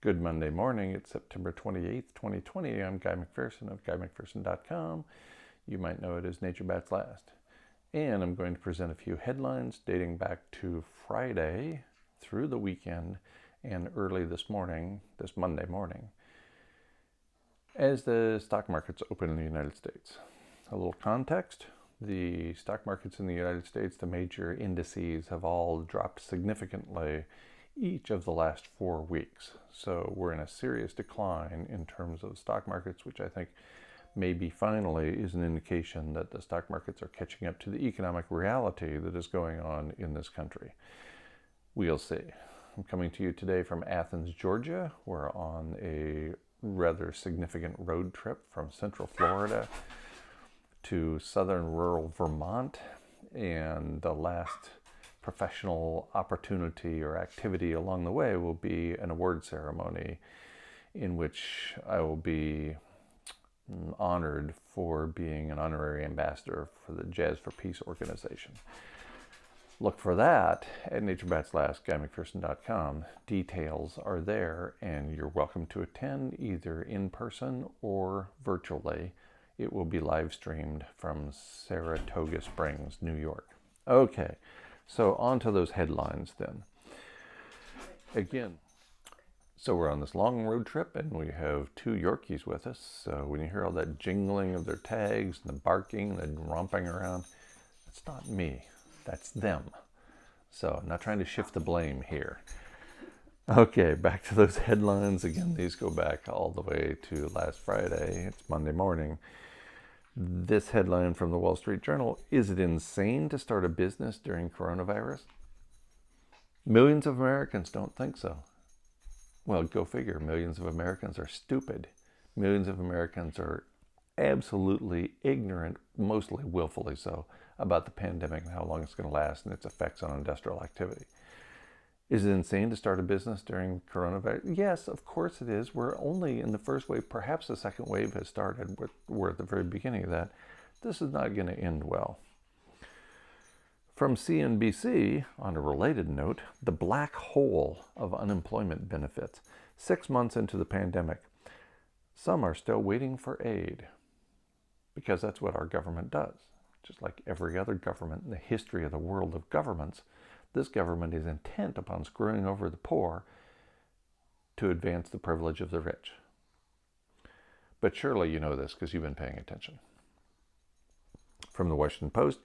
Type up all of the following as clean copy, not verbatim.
Good Monday morning. It's September 28th, 2020. I'm Guy McPherson of GuyMcPherson.com. You might know it as Nature Bats Last. And I'm going to present a few headlines dating back to Friday through the weekend and early this morning, this Monday morning, as the stock markets open in the United States. A little context. The stock markets in the United States, the major indices, have all dropped significantly each of the last 4 weeks. So we're in a serious decline in terms of stock markets, which I think maybe finally is an indication that the stock markets are catching up to the economic reality that is going on in this country. We'll see. I'm coming to you today from Athens, Georgia. We're on a rather significant road trip from Central Florida to southern rural Vermont, and the last professional opportunity or activity along the way will be an award ceremony in which I will be honored for being an honorary ambassador for the Jazz for Peace organization. Look for that at Nature Bats Last, GuyMcPherson.com. Details are there, and you're welcome to attend either in person or virtually. It will be live streamed from Saratoga Springs, New York. Okay. So on to those headlines then. Again, so we're on this long road trip and we have 2 Yorkies with us. So when you hear all that jingling of their tags and the barking and the romping around, that's not me, that's them. So I'm not trying to shift the blame here. Okay, back to those headlines. Again, these go back all the way to last Friday. It's Monday morning. This headline from the Wall Street Journal: is it insane to start a business during coronavirus? Millions of Americans don't think so. Well, go figure. Millions of Americans are stupid. Millions of Americans are absolutely ignorant, mostly willfully so, about the pandemic and how long it's going to last and its effects on industrial activity. Is it insane to start a business during coronavirus? Yes, of course it is. We're only in the first wave. Perhaps the second wave has started. We're at the very beginning of that. This is not going to end well. From CNBC, on a related note, the black hole of unemployment benefits. 6 months into the pandemic, some are still waiting for aid, because that's what our government does. Just like every other government in the history of the world of governments, this government is intent upon screwing over the poor to advance the privilege of the rich. But surely you know this because you've been paying attention. From the Washington Post,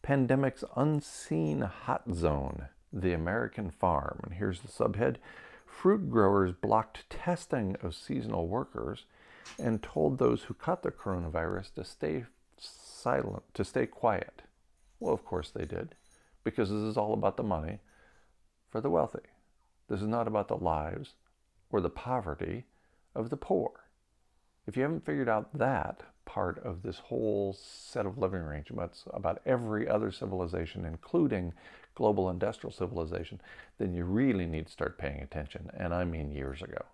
pandemic's unseen hot zone, the American farm. And here's the subhead: fruit growers blocked testing of seasonal workers and told those who caught the coronavirus to stay silent, to stay quiet. Well, of course they did, because this is all about the money for the wealthy. This is not about the lives or the poverty of the poor. If you haven't figured out that part of this whole set of living arrangements about every other civilization, including global industrial civilization, then you really need to start paying attention, and I mean years ago.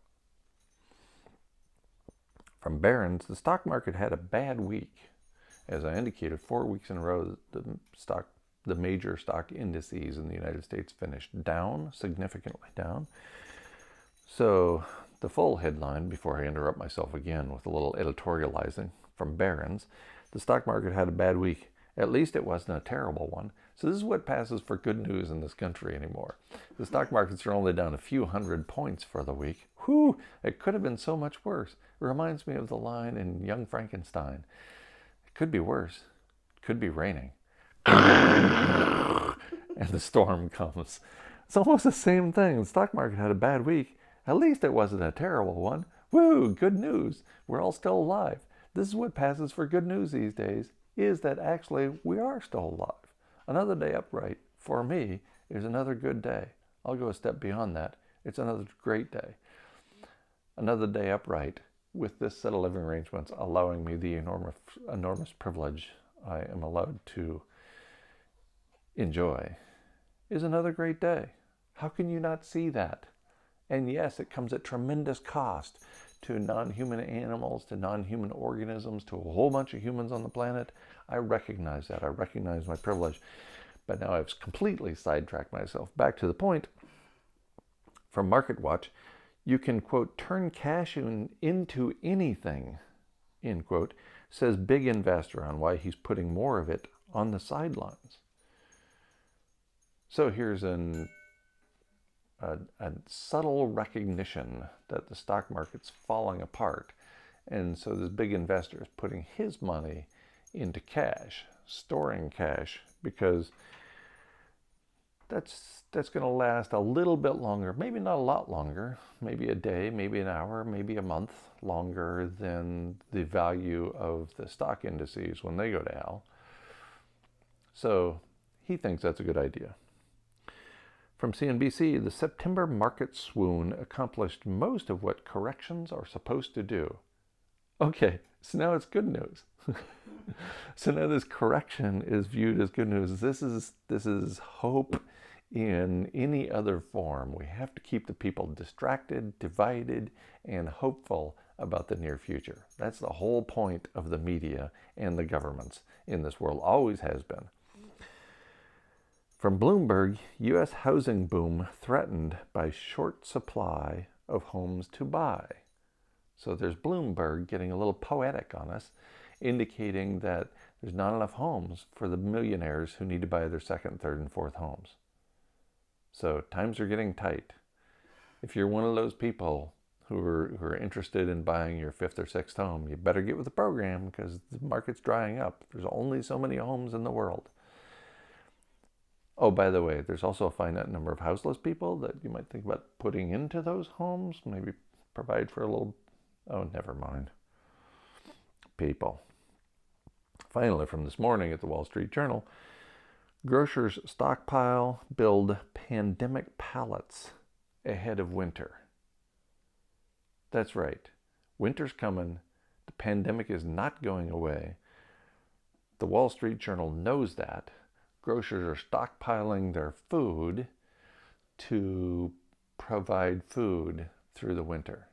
From Barron's, the stock market had a bad week. As I indicated, 4 weeks in a row, the major stock indices in the United States finished down, significantly down. So the full headline, before I interrupt myself again with a little editorializing from Barron's: the stock market had a bad week. At least it wasn't a terrible one. So this is what passes for good news in this country anymore. The stock markets are only down a few hundred points for the week. Whew, it could have been so much worse. It reminds me of the line in Young Frankenstein: it could be worse. It could be raining. And the storm comes. It's almost the same thing. The stock market had a bad week. At least it wasn't a terrible one. Woo, good news. We're all still alive. This is what passes for good news these days, is that actually we are still alive. Another day upright, for me, is another good day. I'll go a step beyond that. It's another great day. Another day upright with this set of living arrangements allowing me the enormous privilege I am allowed to enjoy is another great day. How can you not see that? And yes, it comes at tremendous cost to non-human animals, to non-human organisms, to a whole bunch of humans on the planet. I recognize that. I recognize my privilege. But now I've completely sidetracked myself. Back to the point. From MarketWatch, You can, quote, turn cash into anything, end quote, says big investor on why he's putting more of it on the sidelines. So here's a subtle recognition that the stock market's falling apart. And so this big investor is putting his money into cash, storing cash, because that's going to last a little bit longer, maybe not a lot longer, maybe a day, maybe an hour, maybe a month longer than the value of the stock indices when they go to hell. So he thinks that's a good idea. From CNBC, the September market swoon accomplished most of what corrections are supposed to do. Okay, so now it's good news. So now this correction is viewed as good news. This is hope in any other form. We have to keep the people distracted, divided, and hopeful about the near future. That's the whole point of the media and the governments in this world, always has been. From Bloomberg, U.S. housing boom threatened by short supply of homes to buy. So there's Bloomberg getting a little poetic on us, indicating that there's not enough homes for the millionaires who need to buy their second, third, and fourth homes. So times are getting tight. If you're one of those people who are interested in buying your fifth or sixth home, you better get with the program because the market's drying up. There's only so many homes in the world. Oh, by the way, there's also a finite number of houseless people that you might think about putting into those homes. Maybe provide for a little... Oh, never mind. People. Finally, from this morning at the Wall Street Journal, grocers stockpile build pandemic pallets ahead of winter. That's right. Winter's coming. The pandemic is not going away. The Wall Street Journal knows that. Grocers are stockpiling their food to provide food through the winter.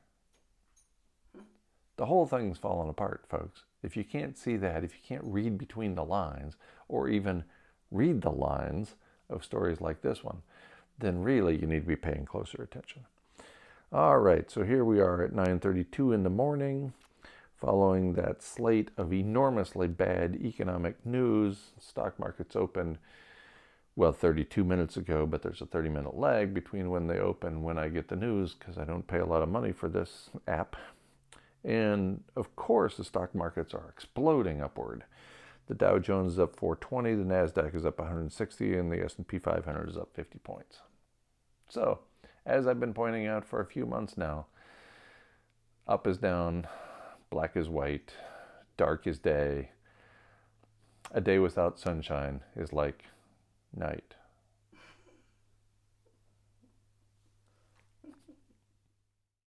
The whole thing's falling apart, folks. If you can't see that, if you can't read between the lines, or even read the lines of stories like this one, then really you need to be paying closer attention. All right, so here we are at 9:32 in the morning, following that slate of enormously bad economic news. Stock market's opened, well, 32 minutes ago, but there's a 30-minute lag between when they open and when I get the news because I don't pay a lot of money for this app. And of course, the stock markets are exploding upward. The Dow Jones is up 420, the NASDAQ is up 160, and the S&P 500 is up 50 points. So, as I've been pointing out for a few months now, up is down, black is white, dark is day. A day without sunshine is like night.